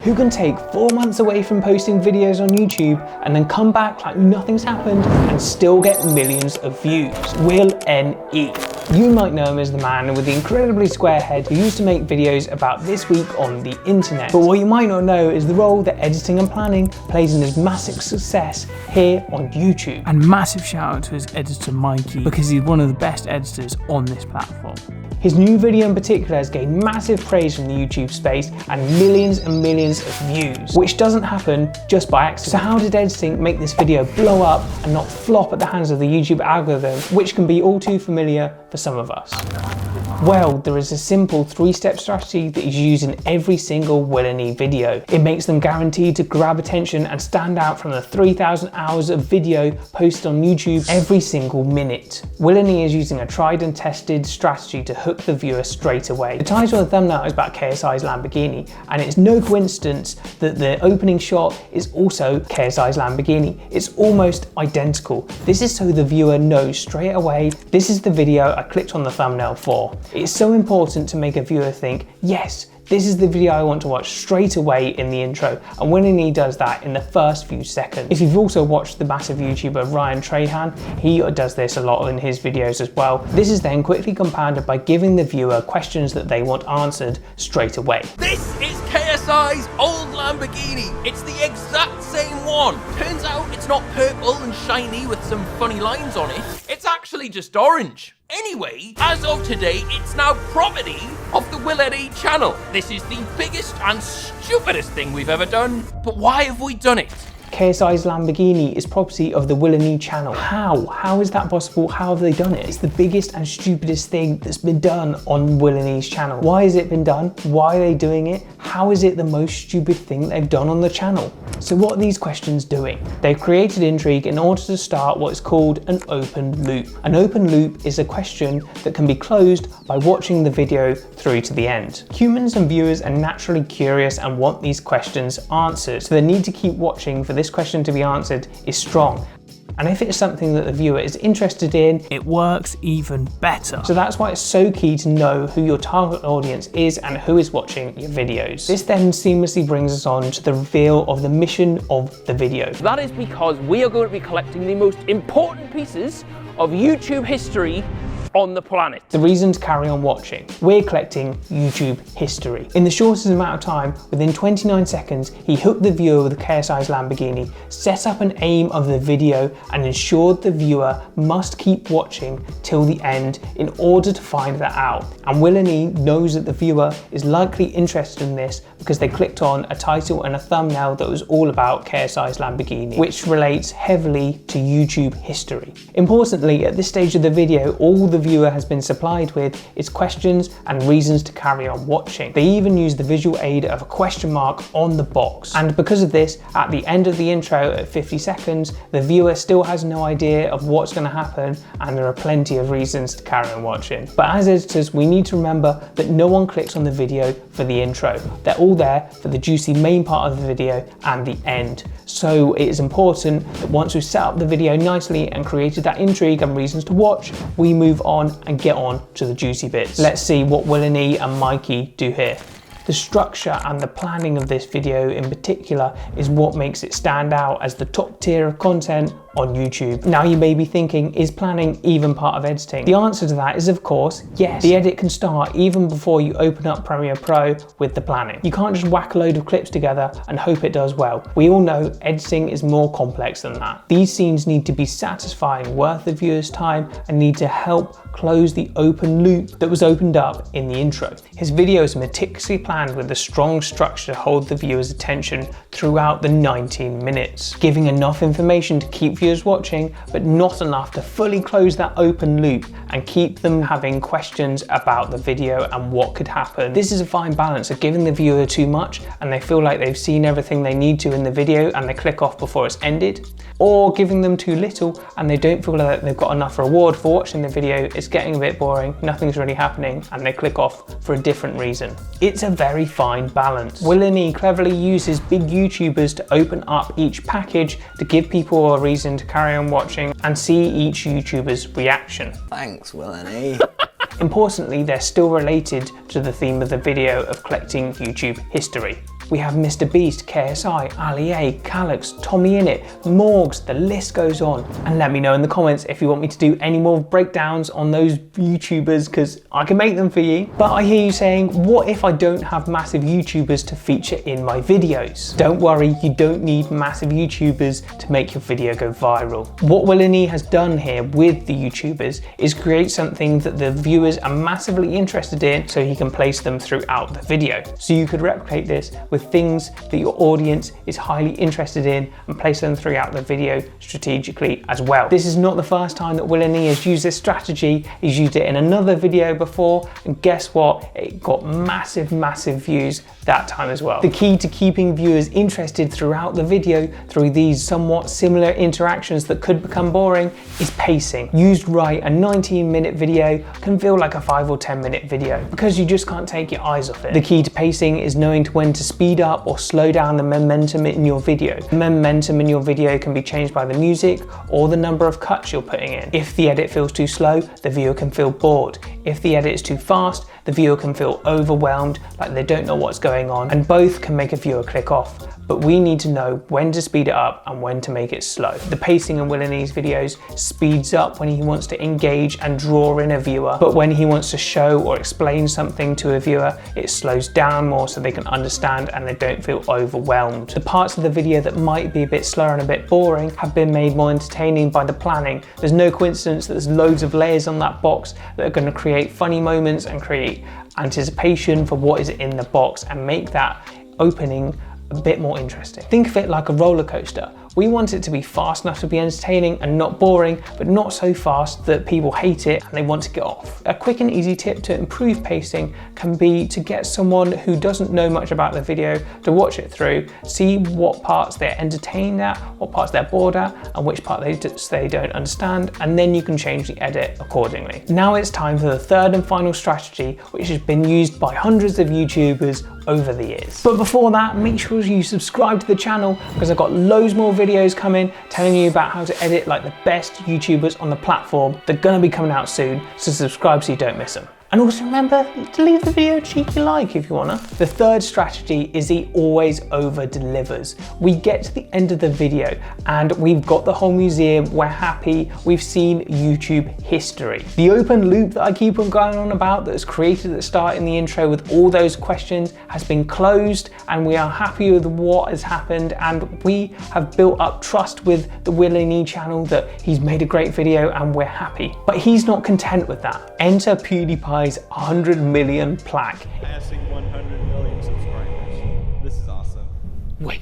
who can take 4 months away from posting videos on YouTube and then come back like nothing's happened and still get millions of views. WillNE. You might know him as the man with the incredibly square head who used to make videos about this week on the internet. But what you might not know is the role that editing and planning plays in his massive success here on YouTube. And massive shout out to his editor Mikey, because he's one of the best editors on this platform. His new video in particular has gained massive praise from the YouTube space and millions of views, which doesn't happen just by accident. So how did editing make this video blow up and not flop at the hands of the YouTube algorithm, which can be all too familiar for some of us? Well, there is a simple 3-step strategy that is used in every single WillNE video. It makes them guaranteed to grab attention and stand out from the 3,000 hours of video posted on YouTube every single minute. WillNE is using a tried and tested strategy to hook the viewer straight away. The title of the thumbnail is about KSI's Lamborghini, and it's no coincidence that the opening shot is also KSI's Lamborghini. It's almost identical. This is so the viewer knows straight away, this is the video I clicked on the thumbnail for. It's so important to make a viewer think, yes, this is the video I want to watch straight away in the intro, and WillNE does that in the first few seconds. If you've also watched the massive YouTuber Ryan Trahan, he does this a lot in his videos as well. This is then quickly compounded by giving the viewer questions that they want answered straight away. This is KSI's old Lamborghini. It's the exact same one. Turns out it's not purple and shiny with some funny lines on it. It's actually just orange. Anyway, as of today, it's now property of the WillNE channel. This is the biggest and stupidest thing we've ever done, but why have we done it? KSI's Lamborghini is property of the WillNE channel. How? How is that possible? How have they done it? It's the biggest and stupidest thing that's been done on WillNE's channel. Why has it been done? Why are they doing it? How is it the most stupid thing they've done on the channel? So what are these questions doing? They've created intrigue in order to start what is called an open loop. An open loop is a question that can be closed by watching the video through to the end. Humans and viewers are naturally curious and want these questions answered, so the need to keep watching for this question to be answered is strong. And if it's something that the viewer is interested in, it works even better. So that's why it's so key to know who your target audience is and who is watching your videos. This then seamlessly brings us on to the reveal of the mission of the video. That is because we are going to be collecting the most important pieces of YouTube history on the planet. The reason to carry on watching. We're collecting YouTube history. In the shortest amount of time, within 29 seconds, he hooked the viewer with KSI's Lamborghini, set up an aim of the video, and ensured the viewer must keep watching till the end in order to find that out. And WillNE knows that the viewer is likely interested in this because they clicked on a title and a thumbnail that was all about KSI's Lamborghini, which relates heavily to YouTube history. Importantly, at this stage of the video, all the viewer has been supplied with is questions and reasons to carry on watching. They even use the visual aid of a question mark on the box. And because of this, at the end of the intro at 50 seconds, the viewer still has no idea of what's going to happen, and there are plenty of reasons to carry on watching. But as editors, we need to remember that no one clicks on the video for the intro. They're all there for the juicy main part of the video and the end. So it is important that once we've set up the video nicely and created that intrigue and reasons to watch, we move on and get on to the juicy bits. Let's see what WillNE and Mikey do here. The structure and the planning of this video in particular is what makes it stand out as the top tier of content on YouTube. Now you may be thinking, is planning even part of editing? The answer to that is of course, yes. The edit can start even before you open up Premiere Pro with the planning. You can't just whack a load of clips together and hope it does well. We all know editing is more complex than that. These scenes need to be satisfying, worth the viewer's time, and need to help close the open loop that was opened up in the intro. His video is meticulously planned with a strong structure to hold the viewer's attention throughout the 19 minutes, giving enough information to keep viewers watching, but not enough to fully close that open loop and keep them having questions about the video and what could happen. This is a fine balance of giving the viewer too much and they feel like they've seen everything they need to in the video and they click off before it's ended, or giving them too little and they don't feel like they've got enough reward for watching the video, it's getting a bit boring, nothing's really happening, and they click off for a different reason. It's a very fine balance. WillNE cleverly uses big YouTubers to open up each package to give people a reason to carry on watching and see each YouTuber's reaction. Thanks, WillNE. Importantly, they're still related to the theme of the video of collecting YouTube history. We have Mr. Beast, KSI, Ali A, Calyx, Tommy Innit, Morgs, the list goes on. And let me know in the comments if you want me to do any more breakdowns on those YouTubers, because I can make them for you. But I hear you saying, what if I don't have massive YouTubers to feature in my videos? Don't worry, you don't need massive YouTubers to make your video go viral. What WillNE has done here with the YouTubers is create something that the viewers are massively interested in, so he can place them throughout the video. So you could replicate this with things that your audience is highly interested in and place them throughout the video strategically as well. This is not the first time that WillNE has used this strategy. He's used it in another video before, and guess what? It got massive views that time as well. The key to keeping viewers interested throughout the video through these somewhat similar interactions that could become boring is pacing. Used right, a 19-minute video can feel like a 5 or 10-minute video because you just can't take your eyes off it. The key to pacing is knowing when to speed up or slow down the momentum in your video. The momentum in your video can be changed by the music or the number of cuts you're putting in. If the edit feels too slow, the viewer can feel bored. If the edit is too fast, the viewer can feel overwhelmed, like they don't know what's going on, and both can make a viewer click off. But we need to know when to speed it up and when to make it slow. The pacing in WillNE's videos speeds up when he wants to engage and draw in a viewer, but when he wants to show or explain something to a viewer, it slows down more so they can understand and they don't feel overwhelmed. The parts of the video that might be a bit slower and a bit boring have been made more entertaining by the planning. There's no coincidence that there's loads of layers on that box that are going to create funny moments and create anticipation for what is in the box and make that opening a bit more interesting. Think of it like a roller coaster. We want it to be fast enough to be entertaining and not boring, but not so fast that people hate it and they want to get off. A quick and easy tip to improve pacing can be to get someone who doesn't know much about the video to watch it through, see what parts they're entertained at, what parts they're bored at, and which part they don't understand, and then you can change the edit accordingly. Now it's time for the third and final strategy, which has been used by hundreds of YouTubers over the years. But before that, make sure you subscribe to the channel because I've got loads more videos coming telling you about how to edit like the best YouTubers on the platform. They're gonna be coming out soon, so subscribe so you don't miss them. And also remember to leave the video a cheeky like if you wanna. The third strategy is he always over delivers. We get to the end of the video and we've got the whole museum, we're happy, we've seen YouTube history. The open loop that I keep on going on about that was created at the start in the intro with all those questions has been closed, and we are happy with what has happened, and we have built up trust with the WillNE channel that he's made a great video and we're happy. But he's not content with that. Enter PewDiePie 100 million plaque. Passing 100 million subscribers. This is awesome. Wait,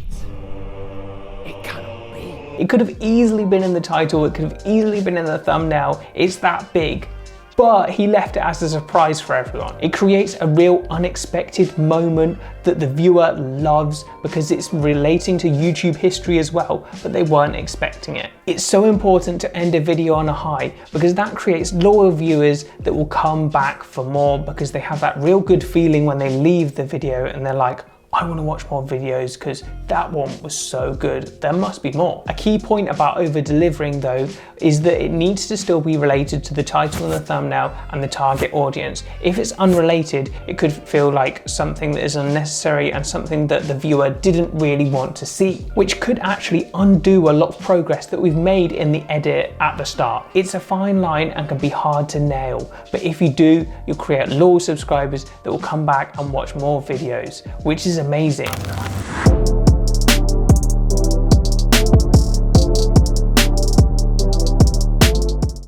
it cannot be. It could have easily been in the title, it could have easily been in the thumbnail, it's that big. But he left it as a surprise for everyone. It creates a real unexpected moment that the viewer loves because it's relating to YouTube history as well, but they weren't expecting it. It's so important to end a video on a high because that creates loyal viewers that will come back for more because they have that real good feeling when they leave the video and they're like, I want to watch more videos because that one was so good. There must be more. A key point about over delivering though is that it needs to still be related to the title and the thumbnail and the target audience. If it's unrelated, it could feel like something that is unnecessary and something that the viewer didn't really want to see, which could actually undo a lot of progress that we've made in the edit at the start. It's a fine line and can be hard to nail, but if you do, you'll create loyal subscribers that will come back and watch more videos, which is amazing.